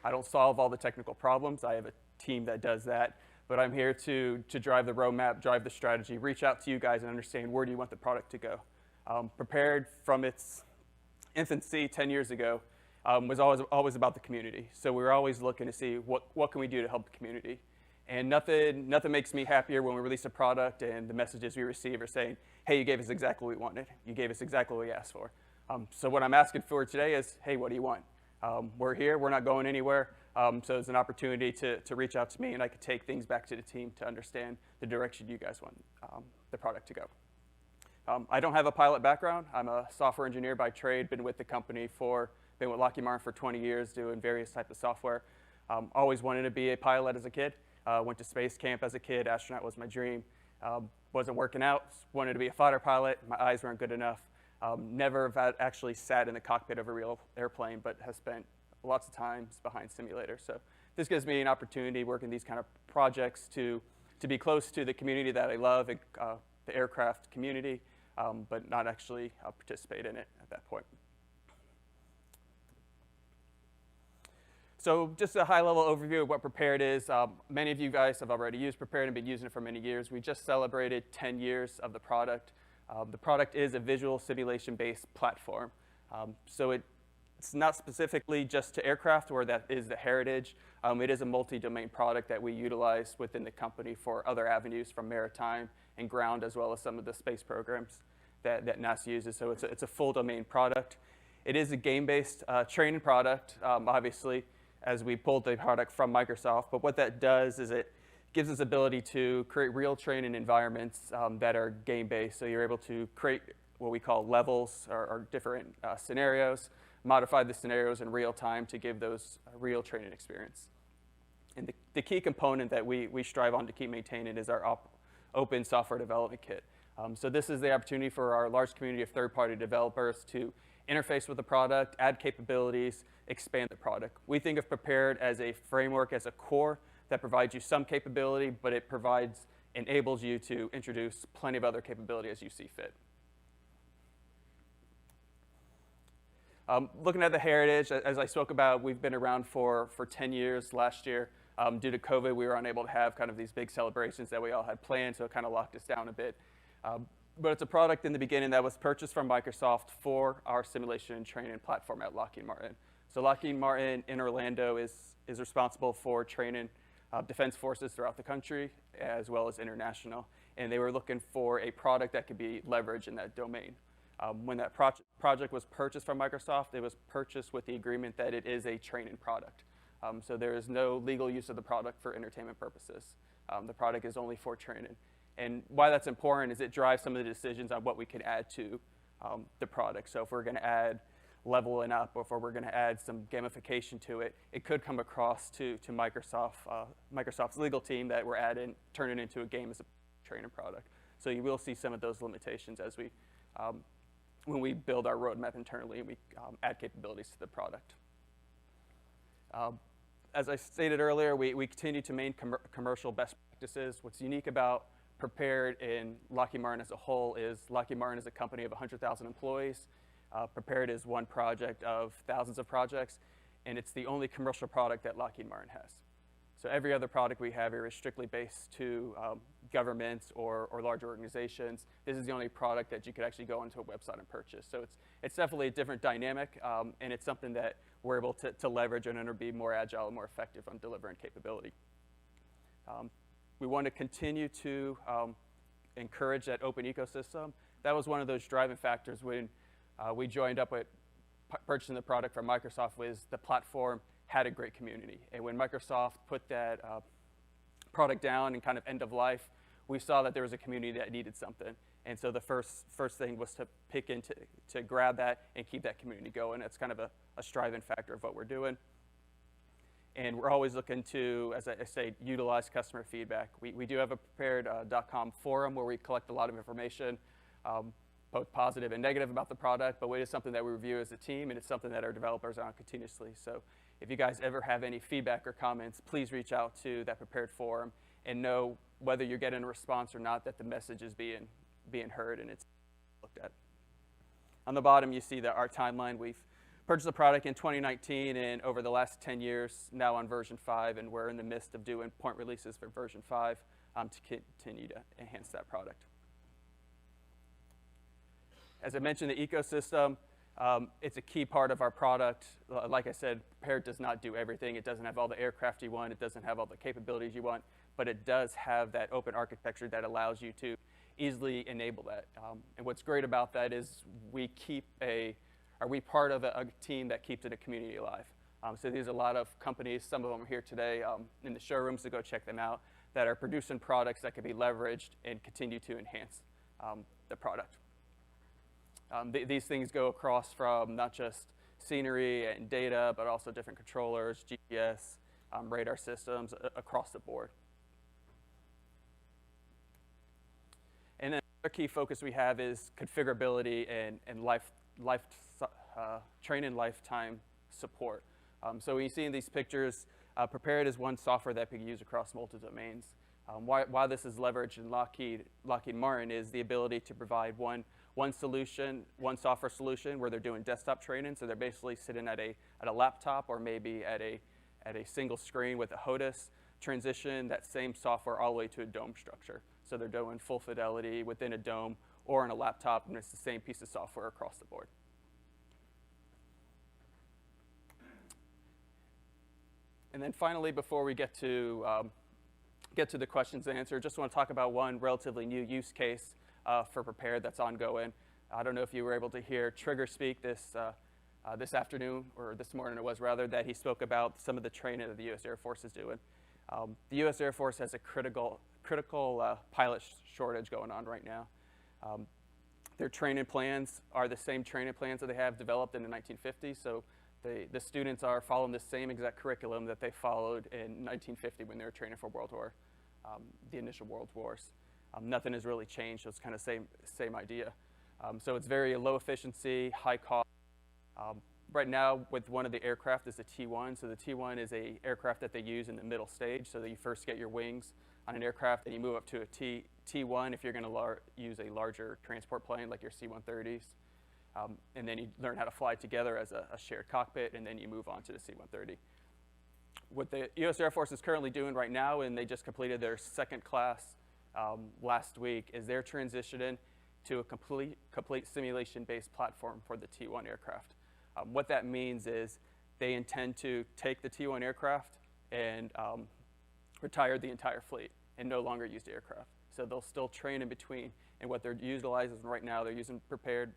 I don't solve all the technical problems. I have a team that does that. But I'm here to drive the roadmap, drive the strategy, reach out to you guys and understand where do you want the product to go. Prepared from its infancy 10 years ago was always about the community. So we were always looking to see what can we do to help the community. And nothing makes me happier when we release a product and the messages we receive are saying, hey, you gave us exactly what we wanted. You gave us exactly what we asked for. So what I'm asking for today is, hey, what do you want? We're here, we're not going anywhere. So it's an opportunity to reach out to me and I can take things back to the team to understand the direction you guys want the product to go. I don't have a pilot background. I'm a software engineer by trade, been with Lockheed Martin for 20 years doing various types of software. Always wanted to be a pilot as a kid. Went to space camp as a kid, astronaut was my dream. Wasn't working out, wanted to be a fighter pilot, my eyes weren't good enough. Never have actually sat in the cockpit of a real airplane, but have spent lots of times behind simulators. So this gives me an opportunity working these kind of projects to be close to the community that I love, the aircraft community, but not actually participate in it at that point. So just a high-level overview of what Prepared is. Many of you guys have already used Prepared and been using it for many years. We just celebrated 10 years of the product. The product is a visual simulation-based platform. So it's not specifically just to aircraft, or that is the heritage. It is a multi-domain product that we utilize within the company for other avenues from maritime and ground, as well as some of the space programs that NASA uses. So it's a full domain product. It is a game-based training product, obviously, as we pulled the product from Microsoft. But what that does is it gives us ability to create real training environments that are game-based. So you're able to create what we call levels or different scenarios, modify the scenarios in real time to give those real training experience. And the key component that we strive on to keep maintaining is our open software development kit. So this is the opportunity for our large community of third-party developers to interface with the product, add capabilities, expand the product. We think of Prepared as a framework, as a core that provides you some capability, but it enables you to introduce plenty of other capability as you see fit. Looking at the heritage, as I spoke about, we've been around for 10 years. Last year, due to COVID, we were unable to have kind of these big celebrations that we all had planned, so it kind of locked us down a bit. But it's a product in the beginning that was purchased from Microsoft for our simulation and training platform at Lockheed Martin. So Lockheed Martin in Orlando is responsible for training defense forces throughout the country, as well as international. And they were looking for a product that could be leveraged in that domain. When that project was purchased from Microsoft, it was purchased with the agreement that it is a training product. So there is no legal use of the product for entertainment purposes. The product is only for training. And why that's important is it drives some of the decisions on what we can add to the product. So if we're going to add leveling up, or if we're going to add some gamification to it, it could come across to Microsoft's legal team that we're turning into a game as a training product. So you will see some of those limitations as when we build our roadmap internally and we add capabilities to the product. As I stated earlier, we continue to maintain commercial best practices. What's unique about Prepared in Lockheed Martin as a whole is Lockheed Martin is a company of 100,000 employees. Prepared is one project of thousands of projects, and it's the only commercial product that Lockheed Martin has. So every other product we have here is strictly based to governments or larger organizations. This is the only product that you could actually go onto a website and purchase. So it's definitely a different dynamic, and it's something that we're able to leverage and be more agile and more effective on delivering capability. We want to continue to encourage that open ecosystem. That was one of those driving factors when we joined up with purchasing the product from Microsoft. Was the platform had a great community. And when Microsoft put that product down and kind of end of life, we saw that there was a community that needed something. And so the first thing was to grab that and keep that community going. That's kind of a striving factor of what we're doing. And we're always looking to, as I say, utilize customer feedback. We do have a Prepared.com forum where we collect a lot of information, both positive and negative about the product, but it is something that we review as a team, and it's something that our developers are on continuously. So if you guys ever have any feedback or comments, please reach out to that Prepared forum and know whether you're getting a response or not, that the message is being heard and it's looked at. On the bottom, you see that our timeline. We've Purchased the product in 2019, and over the last 10 years, now on version 5, and we're in the midst of doing point releases for version 5 to continue to enhance that product. As I mentioned, the ecosystem, it's a key part of our product. Like I said, Prepared does not do everything. It doesn't have all the aircraft you want. It doesn't have all the capabilities you want, but it does have that open architecture that allows you to easily enable that. And what's great about that is we part of a team that keeps a community alive. So there's a lot of companies, some of them are here today in the showrooms, to go check them out, that are producing products that can be leveraged and continue to enhance the product. These things go across from not just scenery and data, but also different controllers, GPS, radar systems across the board. And then another key focus we have is configurability and training lifetime support. So when you see in these pictures, Prepared is one software that can be used across multiple domains. Why this is leveraged in Lockheed Martin is the ability to provide one solution, one software solution where they're doing desktop training. So they're basically sitting at a laptop or maybe at a single screen with a HOTUS, transition that same software all the way to a dome structure. So they're doing full fidelity within a dome or on a laptop, and it's the same piece of software across the board. And then finally, before we get to the questions and answers, just want to talk about one relatively new use case for Prepared that's ongoing. I don't know if you were able to hear Trigger speak this afternoon, or this morning it was rather, that he spoke about some of the training that the U.S. Air Force is doing. The U.S. Air Force has a critical pilot shortage going on right now. Their training plans are the same training plans that they have developed in the 1950s. So the students are following the same exact curriculum that they followed in 1950 when they were training for the initial World Wars. Nothing has really changed, so it's kind of same idea. So it's very low efficiency, high cost. Right now, with one of the aircraft is the T1. So the T1 is an aircraft that they use in the middle stage. So that you first get your wings on an aircraft, and you move up to a T1 if you're going to use a larger transport plane like your C-130s. And then you learn how to fly together as a shared cockpit, and then you move on to the C-130. What the U.S. Air Force is currently doing right now, and they just completed their second class last week, is they're transitioning to a complete simulation-based platform for the T1 aircraft. What that means is they intend to take the T1 aircraft and retire the entire fleet and no longer use the aircraft. So they'll still train in between. And what they're utilizing right now, they're using Prepared.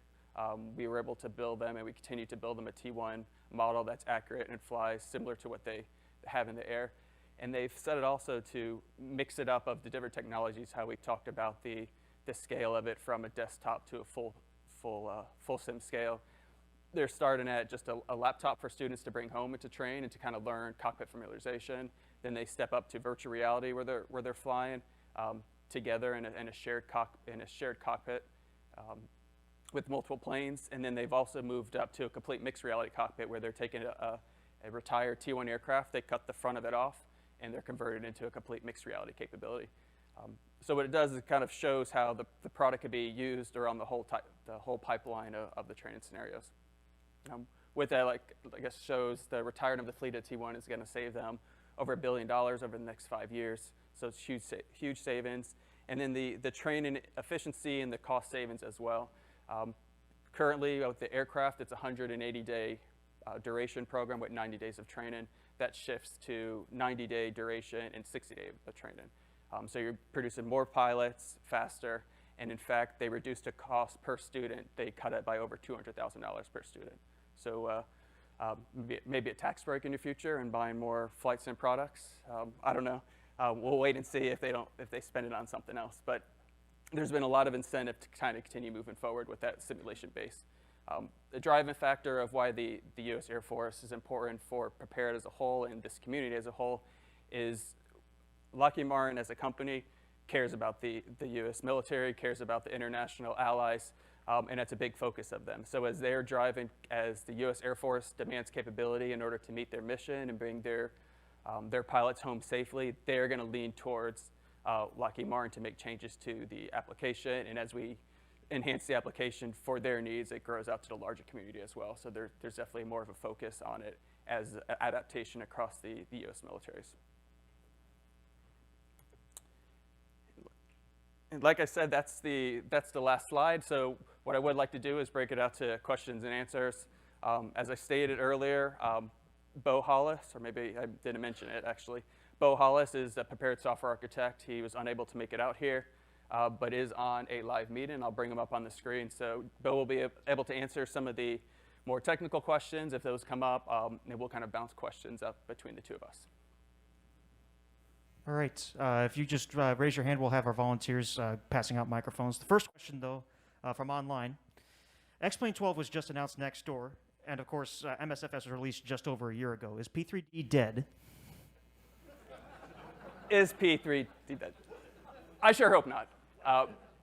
We were able to build them, and we continue to build them a T1 model that's accurate and flies similar to what they have in the air. And they've set it also to mix it up of the different technologies, how we talked about the scale of it from a desktop to a full sim scale. They're starting at just a laptop for students to bring home and to train and to kind of learn cockpit familiarization. Then they step up to virtual reality where they're flying together in a shared cockpit with multiple planes. And then they've also moved up to a complete mixed reality cockpit where they're taking a retired T1 aircraft, they cut the front of it off, and they're converted into a complete mixed reality capability. So what it does is it kind of shows how the product could be used around the whole pipeline of the training scenarios. With that, I guess shows the retirement of the fleet at T1 is going to save them over $1 billion over the next 5 years. So it's huge savings. And then the training efficiency and the cost savings as well. Currently, with the aircraft, it's a 180-day duration program with 90 days of training. That shifts to 90-day duration and 60 days of training. So you're producing more pilots faster, and in fact, they reduced the cost per student. They cut it by over $200,000 per student. So maybe a tax break in your future and buying more flight sim products. I don't know. We'll wait and see if they spend it on something else. But there's been a lot of incentive to kind of continue moving forward with that simulation base. The driving factor of why the U.S. Air Force is important for Prepared as a whole and this community as a whole is Lockheed Martin as a company cares about the U.S. military, cares about the international allies, and that's a big focus of them. So as they're driving, as the U.S. Air Force demands capability in order to meet their mission and bring their pilots home safely, they're going to lean towards Lockheed Martin to make changes to the application. And as we enhance the application for their needs, it grows out to the larger community as well. So there's definitely more of a focus on it as an adaptation across the U.S. militaries. And like I said, that's the last slide. So what I would like to do is break it out to questions and answers. As I stated earlier, Bo Hollis, or maybe I didn't mention it actually, Bo Hollis is a prepared software architect. He was unable to make it out here, but is on a live meeting. I'll bring him up on the screen. So Bo will be able to answer some of the more technical questions if those come up, and we'll kind of bounce questions up between the two of us. All right, if you just raise your hand, we'll have our volunteers passing out microphones. The first question, though, from online. X-Plane 12 was just announced next door, and of course, MSFS was released just over a year ago. Is P3D dead? Is P3D dead? I sure hope not.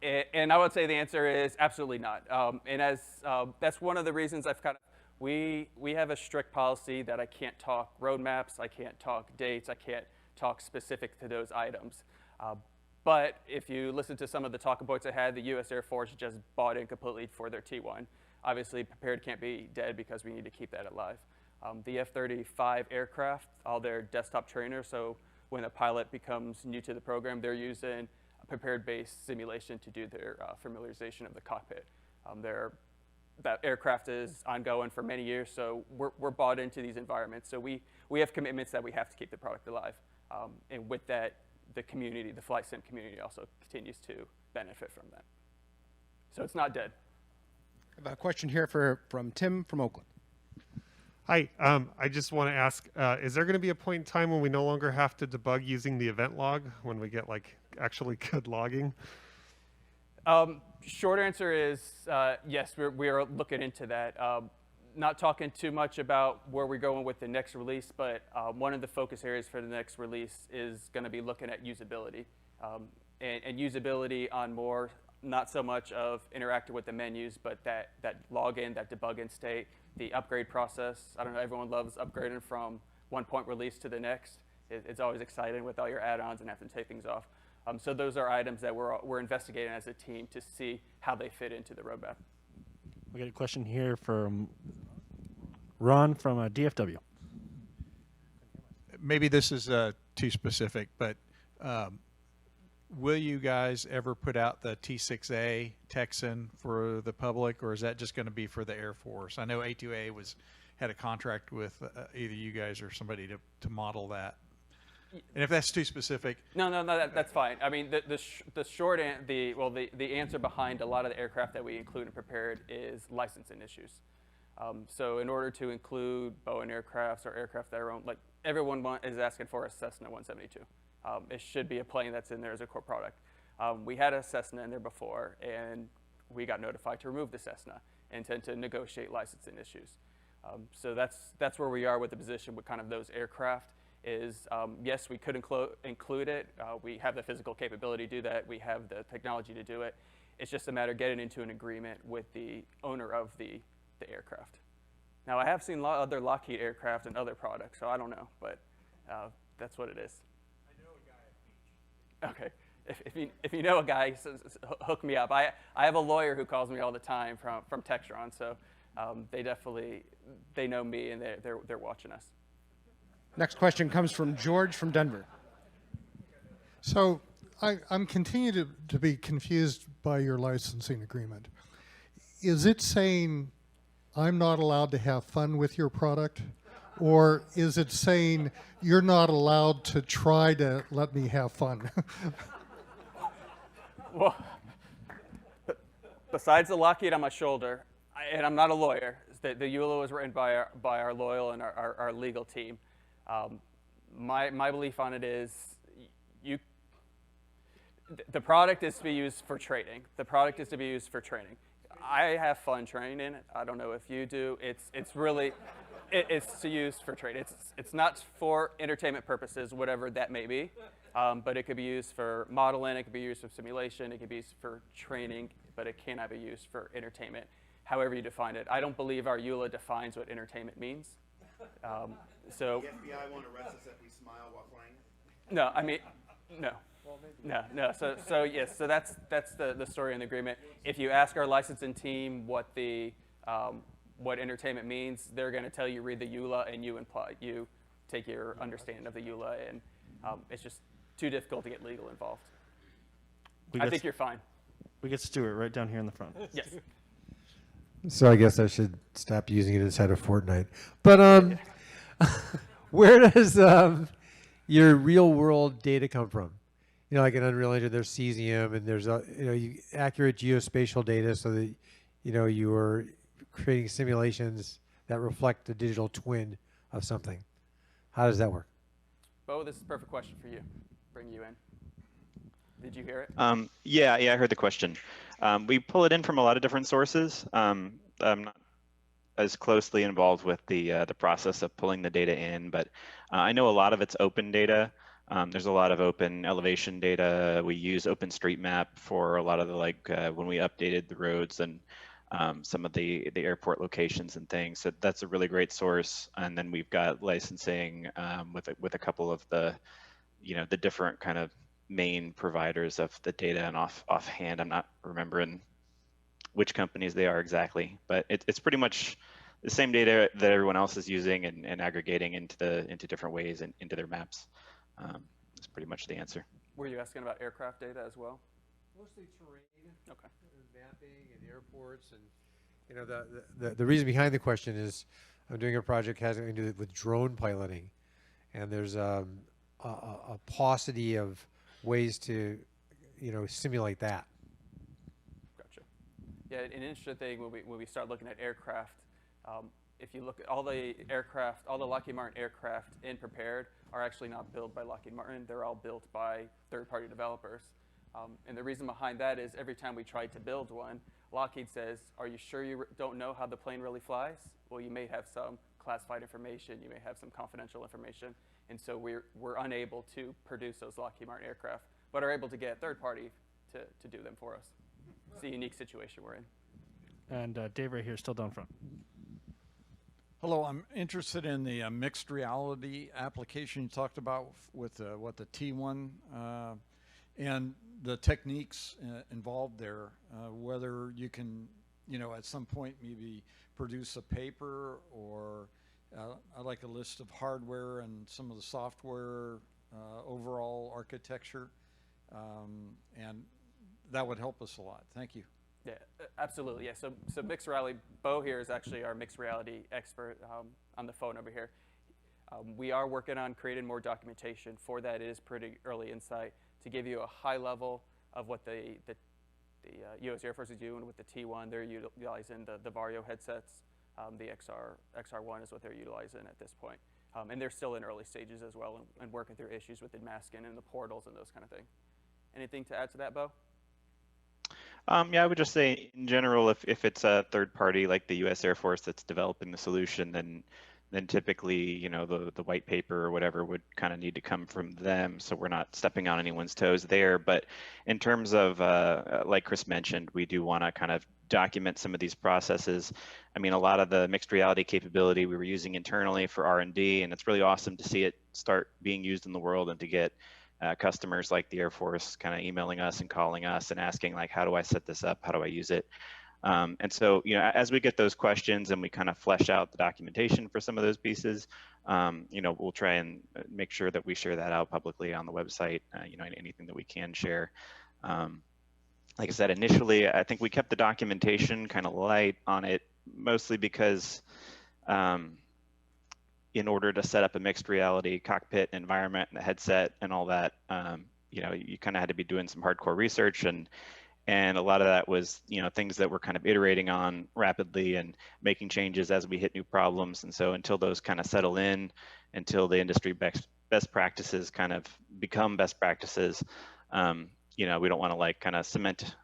And I would say the answer is absolutely not. And as that's one of the reasons I've kind of, we have a strict policy that I can't talk roadmaps, I can't talk dates, I can't talk specific to those items. But if you listen to some of the talking points I had, the U.S. Air Force just bought in completely for their T1. Obviously, prepared can't be dead because we need to keep that alive. The F-35 aircraft, all their desktop trainers, so when a pilot becomes new to the program, they're using a prepared-based simulation to do their familiarization of the cockpit. That aircraft is ongoing for many years, so we're bought into these environments. So we have commitments that we have to keep the product alive. And with that, the community, the flight sim community also continues to benefit from that. So it's not dead. I have a question here from Tim from Oakland. Hi, I just want to ask, is there going to be a point in time when we no longer have to debug using the event log, when we get like actually good logging? Short answer is yes, we are looking into that. Not talking too much about where we're going with the next release, but one of the focus areas for the next release is going to be looking at usability. And usability on more, not so much of interacting with the menus, but that login, that debug-in state, the upgrade process. I don't know, everyone loves upgrading from one point release to the next. It's always exciting with all your add-ons and having to take things off. So those are items that we're investigating as a team to see how they fit into the roadmap. We got a question here from Ron from DFW. Maybe this is too specific, but will you guys ever put out the T6A Texan for the public, or is that just going to be for the Air Force? I know A2A had a contract with either you guys or somebody to model that. And if that's too specific, no, that's fine. I mean, the answer behind a lot of the aircraft that we include in prepared is licensing issues. So in order to include Boeing aircrafts or aircraft that are owned, like everyone is asking for a Cessna 172. It should be a plane that's in there as a core product. We had a Cessna in there before, and we got notified to remove the Cessna and to negotiate licensing issues. So that's where we are with the position with kind of those aircraft. Is yes, we could include it. We have the physical capability to do that. We have the technology to do it. It's just a matter of getting into an agreement with the owner of the aircraft. Now, I have seen other Lockheed aircraft and other products, so I don't know, but that's what it is. I know a guy at Beach. Okay. If you know a guy, hook me up. I have a lawyer who calls me all the time from Textron, so they know me and they're watching us. Next question comes from George from Denver. So I'm continuing to be confused by your licensing agreement. Is it saying I'm not allowed to have fun with your product? Or is it saying you're not allowed to try to let me have fun? Well, besides the Lockheed on my shoulder, and I'm not a lawyer, the EULA was written by our loyal and our legal team. My belief on it is the product is to be used for training. The product is to be used for training. I have fun training in it. I don't know if you do. It's really it's to use for training. It's not for entertainment purposes, whatever that may be, but it could be used for modeling. It could be used for simulation. It could be used for training, but it cannot be used for entertainment, however you define it. I don't believe our EULA defines what entertainment means. So the FBI won't arrest us if we smile while flying? No, I mean, no. No. So yes. So that's the story in the agreement. If you ask our licensing team what the what entertainment means, they're going to tell you read the EULA, and you take your understanding of the EULA, and it's just too difficult to get legal involved. I think you're fine. We get Stuart right down here in the front. Yes. So I guess I should stop using it inside of Fortnite. But where does your real world data come from? You know, like in Unreal Engine, there's cesium, and there's accurate geospatial data, so that you are creating simulations that reflect the digital twin of something. How does that work? Bo, this is a perfect question for you. Bring you in. Did you hear it? Yeah, I heard the question. We pull it in from a lot of different sources. I'm not as closely involved with the process of pulling the data in, but I know a lot of it's open data. There's a lot of open elevation data. We use OpenStreetMap for a lot of the when we updated the roads and some of the airport locations and things. So that's a really great source. And then we've got licensing with a couple of the different kind of main providers of the data, and offhand I'm not remembering which companies they are exactly, but it's pretty much the same data that everyone else is using and aggregating into different ways and into their maps. That's pretty much the answer. Were you asking about aircraft data as well? Mostly terrain, Okay. mapping, and airports, and the reason behind the question is I'm doing a project having to do with drone piloting, and there's a paucity of ways to simulate that. Gotcha. Yeah, an interesting thing when we start looking at aircraft, if you look at all the aircraft, all the Lockheed Martin aircraft in Prepared are actually not built by Lockheed Martin. They're all built by third-party developers. And the reason behind that is every time we try to build one, Lockheed says, "Are you sure you don't know how the plane really flies?" Well, you may have some classified information, you may have some confidential information, and so we're unable to produce those Lockheed Martin aircraft, but are able to get a third party to do them for us. It's a unique situation we're in. And Dave right here, still down front. Hello, I'm interested in the mixed reality application you talked about with the T1 and the techniques involved there, whether you can, at some point maybe produce a paper, or I'd like a list of hardware and some of the software overall architecture, and that would help us a lot. Thank you. Yeah, absolutely. Yeah. So mixed reality. Bo here is actually our mixed reality expert on the phone over here. We are working on creating more documentation for that. It is pretty early insight to give you a high level of what the U.S. Air Force is doing with the T1. They're utilizing the Vario headsets. The XR1 is what they're utilizing at this point. And they're still in early stages as well, and working through issues with masking and the portals and those kind of things. Anything to add to that, Bo? Yeah, I would just say in general, if it's a third party like the U.S. Air Force that's developing the solution, then typically, the white paper or whatever would kind of need to come from them. So we're not stepping on anyone's toes there. But in terms of, like Chris mentioned, we do want to kind of document some of these processes. I mean, a lot of the mixed reality capability we were using internally for R&D, and it's really awesome to see it start being used in the world and to get customers like the Air Force kind of emailing us and calling us and asking, like, how do I set this up? How do I use it? And so, as we get those questions and we kind of flesh out the documentation for some of those pieces, we'll try and make sure that we share that out publicly on the website, anything that we can share. Like I said, initially, I think we kept the documentation kind of light on it, mostly because in order to set up a mixed reality cockpit environment and the headset and all that, you kind of had to be doing some hardcore research, and a lot of that was, things that we're kind of iterating on rapidly and making changes as we hit new problems. And so until those kind of settle in, until the industry best practices kind of become best practices, we don't want to kind of cement,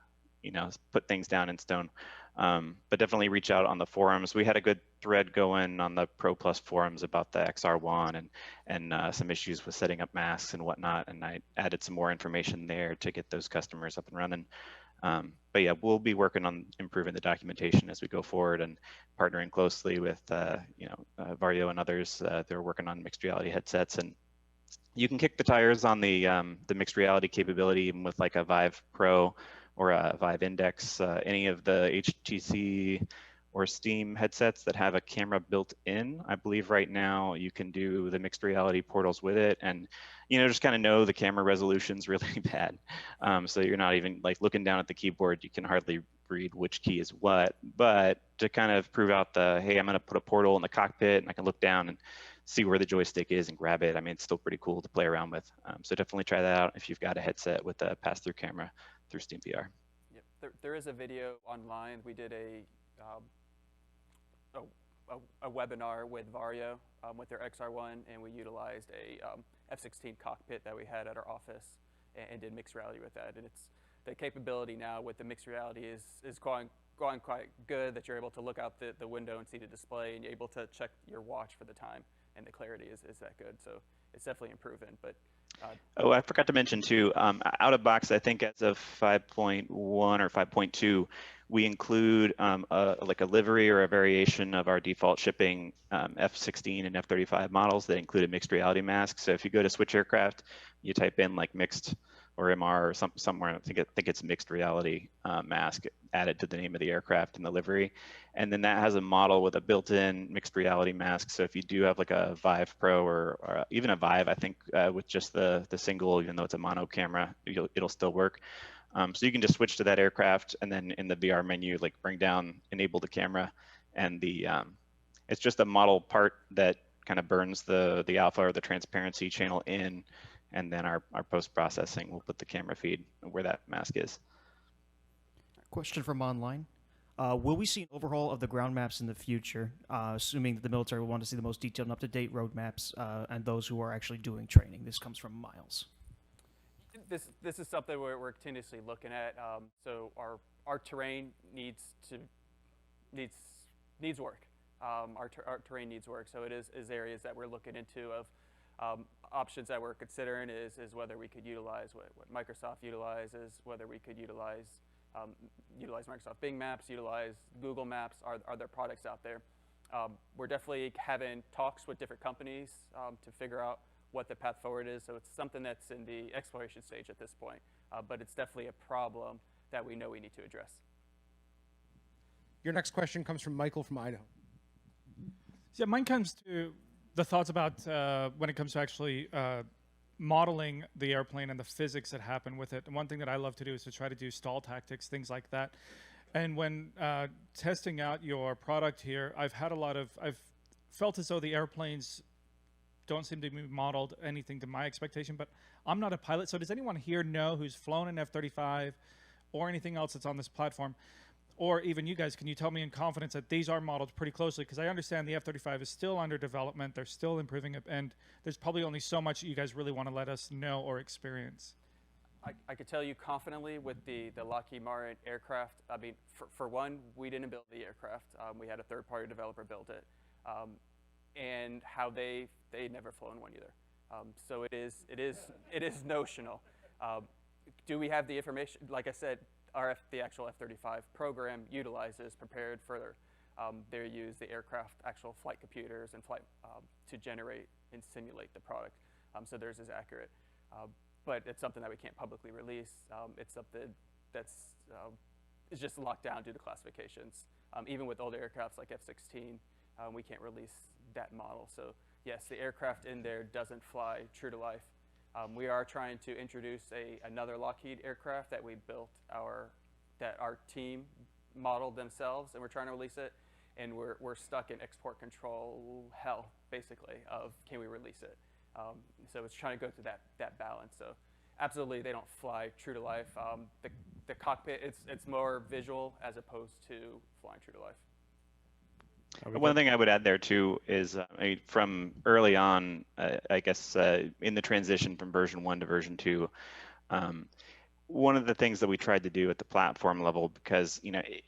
put things down in stone. But definitely reach out on the forums. We had a good thread going on the Pro Plus forums about the XR1 and some issues with setting up masks and whatnot. And I added some more information there to get those customers up and running. But yeah, we'll be working on improving the documentation as we go forward and partnering closely with Vario and others. They're working on mixed reality headsets, and You can kick the tires on the mixed reality capability even with like a Vive Pro or a Vive Index, any of the HTC or Steam headsets that have a camera built in. I believe right now you can do the mixed reality portals with it, and just kind of know the camera resolution's really bad. So you're not even like looking down at the keyboard, you can hardly read which key is what. But to kind of prove out hey, I'm going to put a portal in the cockpit and I can look down and see where the joystick is and grab it. I mean, it's still pretty cool to play around with. So definitely try that out if you've got a headset with a pass-through camera through Steam VR. Yep. There is a video online. We did a webinar with Vario with their XR1, and we utilized a F-16 cockpit that we had at our office and did mixed reality with that. And the capability now with the mixed reality is going quite good, that you're able to look out the window and see the display, and you're able to check your watch for the time, and the clarity is that good. So it's definitely improving. But oh, I forgot to mention too, out of box, I think as of 5.1 or 5.2, we include like a livery or a variation of our default shipping F-16 and F-35 models that include a mixed reality mask. So if you go to Switch Aircraft, you type in like mixed or MR or somewhere, I think it's mixed reality mask added to the name of the aircraft and the livery. And then that has a model with a built-in mixed reality mask. So if you do have like a Vive Pro or even a Vive, I think with just the single, even though it's a mono camera, it'll still work. So you can just switch to that aircraft, and then in the VR menu, like bring down, enable the camera, and it's just a model part that kind of burns the alpha or the transparency channel in, and then our post-processing will put the camera feed where that mask is. Question from online. Will we see an overhaul of the ground maps in the future, assuming that the military will want to see the most detailed and up-to-date roadmaps and those who are actually doing training? This comes from Miles. This is something we're continuously looking at. So our terrain needs work. Our terrain needs work. So it is areas that we're looking into of options that we're considering is whether we could utilize what Microsoft utilizes, whether we could utilize Microsoft Bing Maps, utilize Google Maps. Are there products out there? We're definitely having talks with different companies to figure out what the path forward is. So it's something that's in the exploration stage at this point, but it's definitely a problem that we know we need to address. Your next question comes from Michael from Idaho. Yeah, mine comes to the thoughts about when it comes to actually modeling the airplane and the physics that happen with it. And one thing that I love to do is to try to do stall tactics, things like that. And when testing out your product here, I've felt as though the airplanes don't seem to be modeled anything to my expectation, but I'm not a pilot. So does anyone here know who's flown an F-35 or anything else that's on this platform? Or even you guys, can you tell me in confidence that these are modeled pretty closely? Because I understand the F-35 is still under development. They're still improving it, and there's probably only so much you guys really want to let us know or experience. I could tell you confidently with the Lockheed Martin aircraft. I mean, for one, we didn't build the aircraft. We had a third-party developer build it. And how they've never flown one either. So it is notional. Do we have the information? Like I said, the actual F-35 program utilizes Prepared further. They use the aircraft actual flight computers and flight to generate and simulate the product. So theirs is accurate. But it's something that we can't publicly release. It's something that's is just locked down due to classifications. Even with older aircrafts like F-16, we can't release that model. So yes, the aircraft in there doesn't fly true to life. We are trying to introduce another Lockheed aircraft that we built that our team modeled themselves, and we're trying to release it. And we're stuck in export control hell, basically, of can we release it? So it's trying to go through that balance. So absolutely, they don't fly true to life. The cockpit, it's more visual as opposed to flying true to life. One thing I would add there too is from early on, I guess in the transition from version 1 to version 2, one of the things that we tried to do at the platform level, because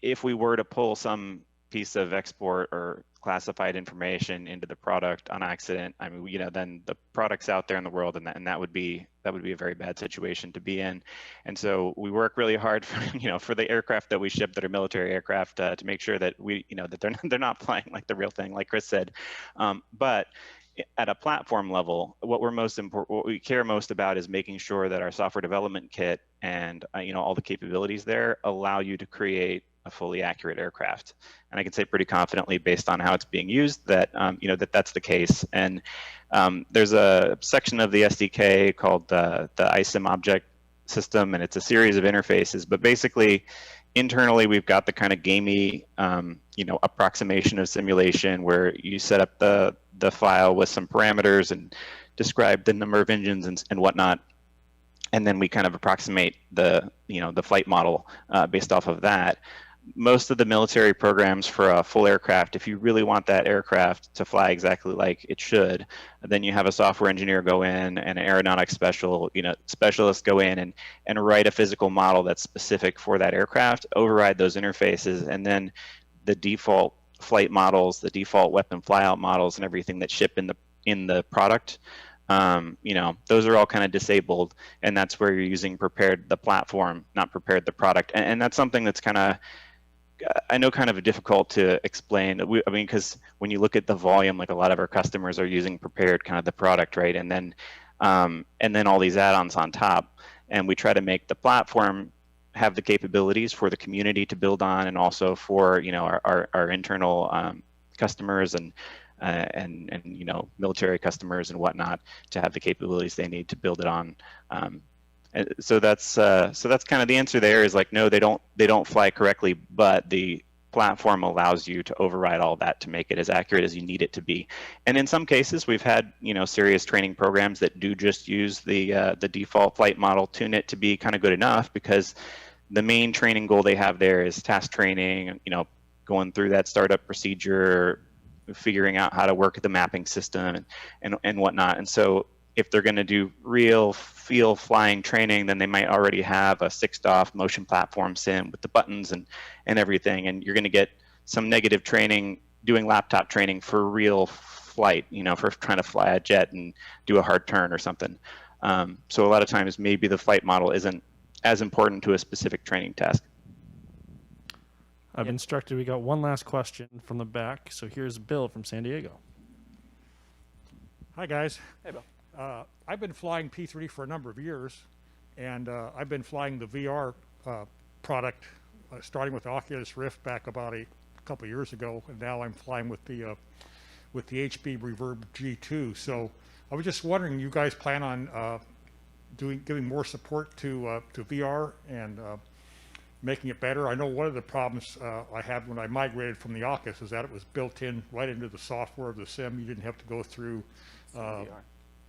if we were to pull some piece of export or classified information into the product on accident, I mean, then the product's out there in the world, and that would be a very bad situation to be in. And so we work really hard for for the aircraft that we ship that are military aircraft to make sure that that they're not flying like the real thing, like Chris said. But at a platform level, what we care most about is making sure that our software development kit and all the capabilities there allow you to create a fully accurate aircraft. And I can say pretty confidently, based on how it's being used, that that's the case. And there's a section of the SDK called the ISIM object system, and it's a series of interfaces. But basically, internally, we've got the kind of gamey, approximation of simulation where you set up the file with some parameters and describe the number of engines and whatnot, and then we kind of approximate the flight model based off of that. Most of the military programs for a full aircraft, if you really want that aircraft to fly exactly like it should, then you have a software engineer go in and an aeronautics specialist go in and write a physical model that's specific for that aircraft, override those interfaces, and then the default flight models, the default weapon flyout models, and everything that ship in the product, those are all kind of disabled, and that's where you're using Prepared the platform, not Prepared the product. And that's something that's kind of difficult to explain. Because when you look at the volume, like a lot of our customers are using Prepared kind of the product, right? And then all these add-ons on top, and we try to make the platform have the capabilities for the community to build on, and also for our internal customers and military customers and whatnot to have the capabilities they need to build it on. So that's kind of the answer there, is like, no, they don't fly correctly, but the platform allows you to override all that to make it as accurate as you need it to be. And in some cases, we've had serious training programs that do just use the default flight model, tune it to be kind of good enough, because the main training goal they have there is task training, going through that startup procedure, figuring out how to work the mapping system and whatnot. And so if they're going to do real field flying training, then they might already have a 6DOF motion platform sim with the buttons and everything, and you're going to get some negative training doing laptop training for real flight, for trying to fly a jet and do a hard turn or something. So a lot of times maybe the flight model isn't as important to a specific training task. I've instructed we got one last question from the back. So here's Bill from San Diego. Hi, guys. Hey, Bill. I've been flying P3 for a number of years, and I've been flying the VR product, starting with the Oculus Rift back about a couple of years ago, and now I'm flying with the HP Reverb G2. So I was just wondering, you guys plan on giving more support to VR and making it better? I know one of the problems I had when I migrated from the Oculus is that it was built in right into the software of the sim. You didn't have to go through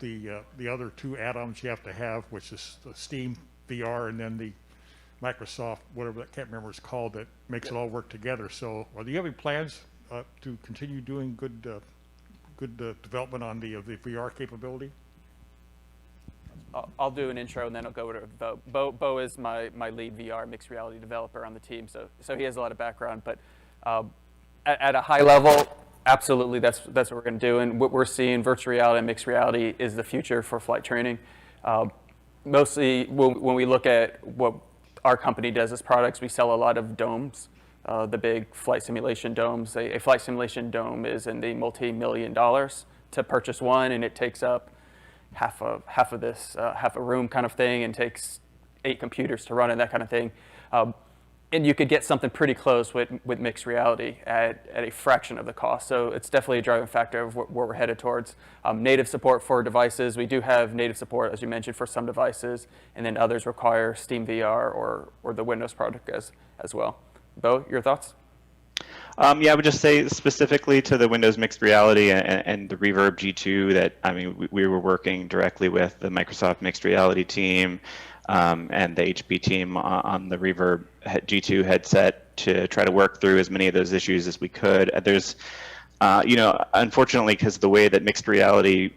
the other two add-ons you have to have, which is the Steam VR and then the Microsoft, whatever, I can't remember what it's called, that makes it all work together. So are you having plans to continue doing good development on the VR capability? I'll do an intro and then I'll go over to Bo. Bo is my lead VR mixed reality developer on the team, so he has a lot of background. But at a high level, absolutely, that's what we're going to do. And what we're seeing, virtual reality and mixed reality, is the future for flight training. Mostly, when we look at what our company does as products, we sell a lot of domes, the big flight simulation domes. A flight simulation dome is in the multi-million dollars to purchase one, and it takes up half a room kind of thing, and takes 8 computers to run it, that kind of thing. And you could get something pretty close with mixed reality at a fraction of the cost. So it's definitely a driving factor of where we're headed towards. Native support for devices. We do have native support, as you mentioned, for some devices, and then others require Steam VR or the Windows product as well. Bo, your thoughts? Yeah, I would just say specifically to the Windows mixed reality and the Reverb G2 that, we were working directly with the Microsoft mixed reality team and the HP team on the Reverb G2 headset to try to work through as many of those issues as we could. There's, unfortunately, because the way that mixed reality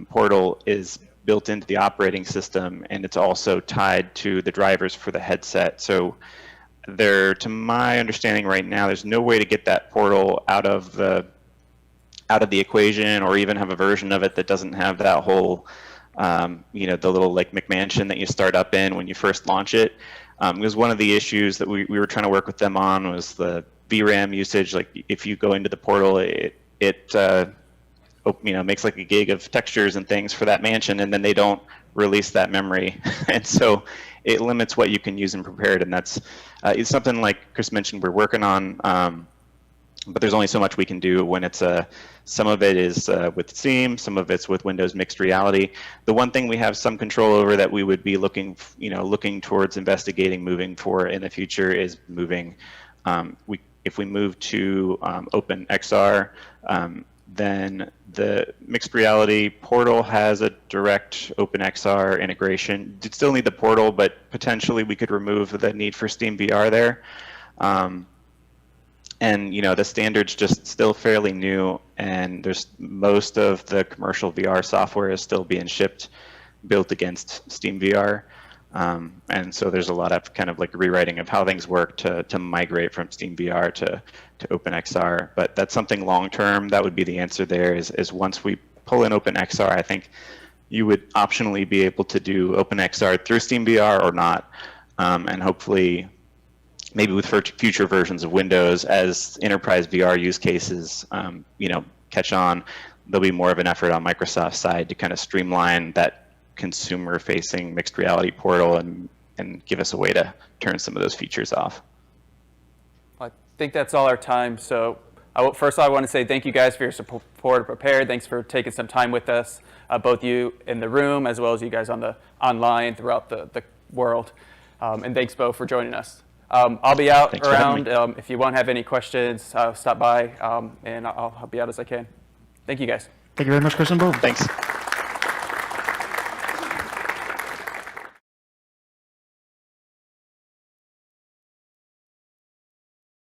portal is built into the operating system, and it's also tied to the drivers for the headset. So to my understanding right now, there's no way to get that portal out of the equation, or even have a version of it that doesn't have that whole, the little like McMansion that you start up in when you first launch it. Because one of the issues that we were trying to work with them on was the VRAM usage. Like if you go into the portal, it makes like a gig of textures and things for that mansion, and then they don't release that memory. And so it limits what you can use in Prepared, and that's it's something like Chris mentioned we're working on, but there's only so much we can do when it's some of it is with Steam, some of it's with Windows Mixed Reality. The one thing we have some control over that we would be looking towards investigating moving for in the future is moving. If we move to OpenXR, then the mixed reality portal has a direct OpenXR integration. You'd still need the portal, but potentially we could remove the need for Steam VR there. And the standard's just still fairly new, and there's most of the commercial VR software is still being shipped, built against Steam VR. And so there's a lot of kind of like rewriting of how things work to migrate from Steam VR to OpenXR. But that's something long term. That would be the answer there is once we pull in OpenXR, I think you would optionally be able to do OpenXR through Steam VR or not. And hopefully, maybe with future versions of Windows, as enterprise VR use cases catch on, there'll be more of an effort on Microsoft's side to kind of streamline that consumer-facing mixed reality portal and give us a way to turn some of those features off. I think that's all our time. So first I want to say thank you guys for your support of Prepared. Thanks for taking some time with us, both you in the room as well as you guys online throughout the world. And thanks, Bo, for joining us. I'll be out around. If you want to have any questions, stop by, and I'll help you out as I can. Thank you, guys. Thank you very much, Chris and Bo. Thanks.